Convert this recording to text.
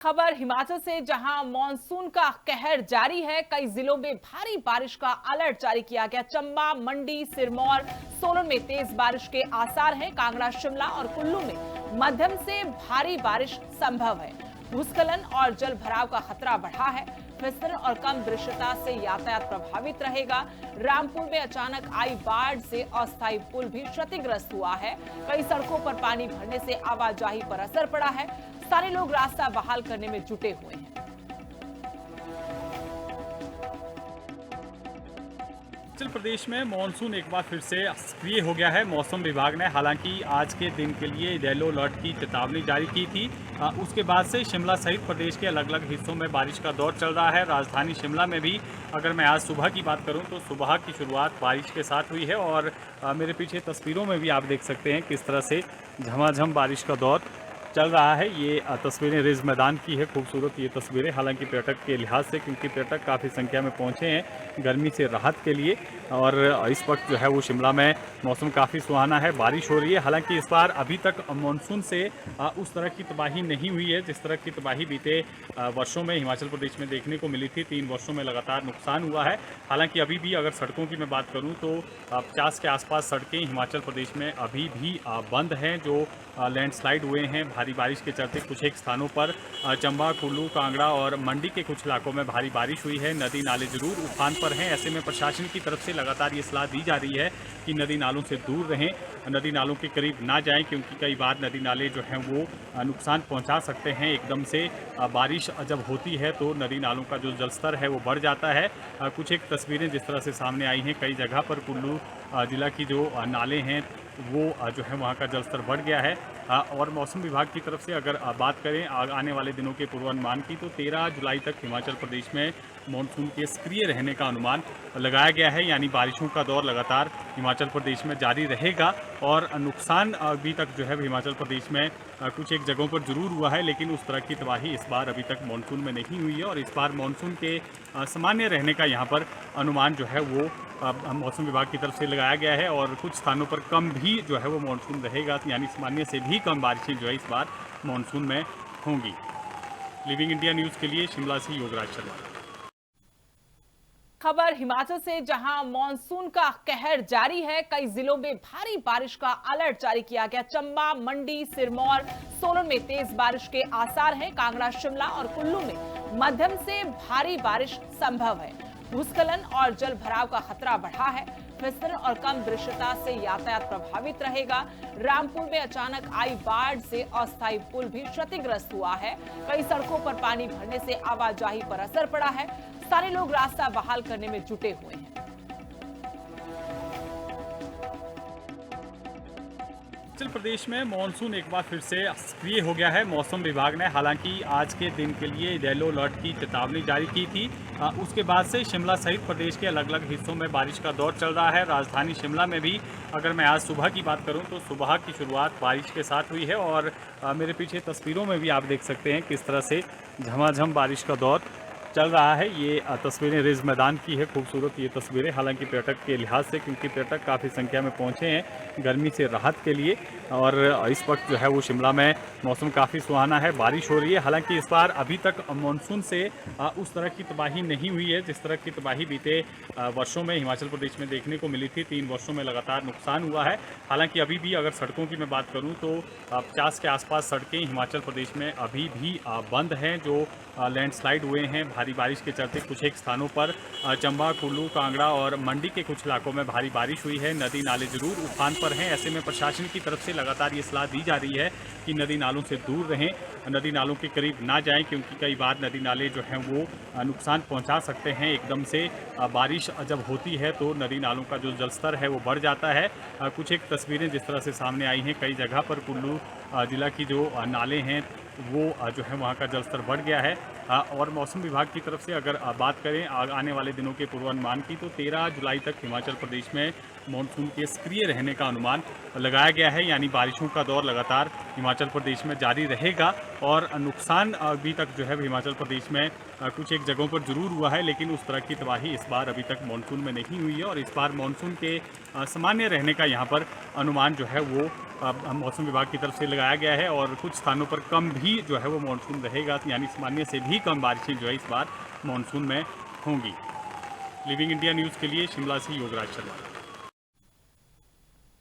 खबर हिमाचल से, जहां मानसून का कहर जारी है। कई जिलों में भारी बारिश का अलर्ट जारी किया गया। चंबा, मंडी, सिरमौर, सोलन में तेज बारिश के आसार हैं। कांगड़ा, शिमला और कुल्लू में मध्यम से भारी बारिश संभव है। भूस्खलन और जल भराव का खतरा बढ़ा है। फिसलन और कम दृश्यता से यातायात प्रभावित रहेगा। रामपुर में अचानक आई बाढ़ से अस्थायी पुल भी क्षतिग्रस्त हुआ है। कई सड़कों पर पानी भरने से आवाजाही पर असर पड़ा है। सारे लोग रास्ता बहाल करने में जुटे हुए हैं। हिमाचल प्रदेश में मानसून एक बार फिर से सक्रिय हो गया है। मौसम विभाग ने हालांकि आज के दिन के लिए येलो अलर्ट की चेतावनी जारी की थी। उसके बाद से शिमला सहित प्रदेश के अलग अलग हिस्सों में बारिश का दौर चल रहा है। राजधानी शिमला में भी अगर मैं आज सुबह की बात करूं तो सुबह की शुरुआत बारिश के साथ हुई है और मेरे पीछे तस्वीरों में भी आप देख सकते हैं किस तरह से झमाझम बारिश का दौर चल रहा है। ये तस्वीरें रिज मैदान की है, खूबसूरत ये तस्वीरें, हालांकि पर्यटक के लिहाज से, क्योंकि पर्यटक काफ़ी संख्या में पहुंचे हैं गर्मी से राहत के लिए। और इस वक्त जो है वो शिमला में मौसम काफ़ी सुहाना है, बारिश हो रही है। हालांकि इस बार अभी तक मानसून से उस तरह की तबाही नहीं हुई है जिस तरह की तबाही बीते वर्षों में हिमाचल प्रदेश में देखने को मिली थी। 3 वर्षों में लगातार नुकसान हुआ है। हालांकि अभी भी अगर सड़कों की मैं बात करूँ तो 50 के आसपास सड़कें हिमाचल प्रदेश में अभी भी बंद हैं, जो लैंडस्लाइड हुए हैं भारी बारिश के चलते। कुछ एक स्थानों पर चंबा, कुल्लू, कांगड़ा और मंडी के कुछ इलाकों में भारी बारिश हुई है। नदी नाले जरूर उफान पर हैं। ऐसे में प्रशासन की तरफ से लगातार ये सलाह दी जा रही है कि नदी नालों से दूर रहें, नदी नालों के करीब ना जाएं, क्योंकि कई बार नदी नाले जो हैं वो नुकसान पहुंचा सकते हैं। एकदम से बारिश जब होती है तो नदी नालों का जो जलस्तर है वो बढ़ जाता है। कुछ एक तस्वीरें जिस तरह से सामने आई हैं, कई जगह पर कुल्लू जिला की जो नाले हैं वो जो है वहाँ का जलस्तर बढ़ गया है। और मौसम विभाग की तरफ से अगर बात करें आने वाले दिनों के पूर्वानुमान की, तो 13 जुलाई तक हिमाचल प्रदेश में मानसून के सक्रिय रहने का अनुमान लगाया गया है। यानी बारिशों का दौर लगातार हिमाचल प्रदेश में जारी रहेगा और नुकसान अभी तक जो है हिमाचल प्रदेश में कुछ एक जगहों पर जरूर हुआ है, लेकिन उस तरह की तबाही इस बार अभी तक मानसून में नहीं हुई है। और इस बार मानसून के सामान्य रहने का यहाँ पर अनुमान जो है वो मौसम विभाग की तरफ से लगाया गया है। और कुछ स्थानों पर कम भी जो है वो मानसून रहेगा, यानी सामान्य से भी कम बारिशें जो है इस बार मानसून में होंगी। लिविंग इंडिया न्यूज़ के लिए शिमला से योगराज शर्मा। खबर हिमाचल से, जहां मानसून का कहर जारी है। कई जिलों में भारी बारिश का अलर्ट जारी किया गया। चंबा, मंडी, सिरमौर, सोलन में तेज बारिश के आसार हैं। कांगड़ा, शिमला और कुल्लू में मध्यम से भारी बारिश संभव है। भूस्खलन और जल भराव का खतरा बढ़ा है। फिसलन और कम दृश्यता से यातायात प्रभावित रहेगा। रामपुर में अचानक आई बाढ़ से अस्थायी पुल भी क्षतिग्रस्त हुआ है। कई सड़कों पर पानी भरने से आवाजाही पर असर पड़ा है। सारे लोग रास्ता बहाल करने में जुटे हुए हैं। हिमाचल प्रदेश में मानसून एक बार फिर से सक्रिय हो गया है। मौसम विभाग ने हालांकि आज के दिन के लिए येलो अलर्ट की चेतावनी जारी की थी। उसके बाद से शिमला सहित प्रदेश के अलग अलग हिस्सों में बारिश का दौर चल रहा है। राजधानी शिमला में भी अगर मैं आज सुबह की बात करूं तो सुबह की शुरुआत बारिश के साथ हुई है। और मेरे पीछे तस्वीरों में भी आप देख सकते हैं किस तरह से झमाझम बारिश का दौर चल रहा है। ये तस्वीरें रिज मैदान की है, खूबसूरत ये तस्वीरें, हालांकि पर्यटक के लिहाज से, क्योंकि पर्यटक काफ़ी संख्या में पहुंचे हैं गर्मी से राहत के लिए। और इस वक्त जो है वो शिमला में मौसम काफ़ी सुहाना है, बारिश हो रही है। हालांकि इस बार अभी तक मानसून से उस तरह की तबाही नहीं हुई है जिस तरह की तबाही बीते वर्षों में हिमाचल प्रदेश में देखने को मिली थी। 3 वर्षों में लगातार नुकसान हुआ है। हालांकि अभी भी अगर सड़कों की मैं बात करूँ तो 50 के आसपास सड़कें हिमाचल प्रदेश में अभी भी बंद हैं, जो लैंडस्लाइड हुए हैं भारी बारिश के चलते। कुछ एक स्थानों पर चंबा, कुल्लू, कांगड़ा और मंडी के कुछ इलाकों में भारी बारिश हुई है। नदी नाले जरूर उफान पर हैं। ऐसे में प्रशासन की तरफ से लगातार ये सलाह दी जा रही है कि नदी नालों से दूर रहें, नदी नालों के करीब ना जाएं, क्योंकि कई बार नदी नाले जो हैं वो नुकसान पहुंचा सकते हैं। एकदम से बारिश जब होती है तो नदी नालों का जो जलस्तर है वो बढ़ जाता है। कुछ एक तस्वीरें जिस तरह से सामने आई हैं, कई जगह पर कुल्लू जिला की जो नाले हैं वो जो है वहाँ का जलस्तर बढ़ गया है। और मौसम विभाग की तरफ से अगर बात करें आने वाले दिनों के पूर्वानुमान की, तो 13 जुलाई तक हिमाचल प्रदेश में मानसून के सक्रिय रहने का अनुमान लगाया गया है। यानी बारिशों का दौर लगातार हिमाचल प्रदेश में जारी रहेगा और नुकसान अभी तक जो है हिमाचल प्रदेश में कुछ एक जगहों पर जरूर हुआ है, लेकिन उस तरह की तबाही इस बार अभी तक मानसून में नहीं हुई है। और इस बार मानसून के सामान्य रहने का यहाँ पर अनुमान जो है वो मौसम विभाग की तरफ से लगाया गया है और कुछ स्थानों पर कम भी जो है वो मानसून रहेगा, यानी सामान्य से भी कम बारिशें जो है इस बार मानसून में होंगी। लिविंग इंडिया न्यूज़ के लिए शिमला से योगराज शर्मा।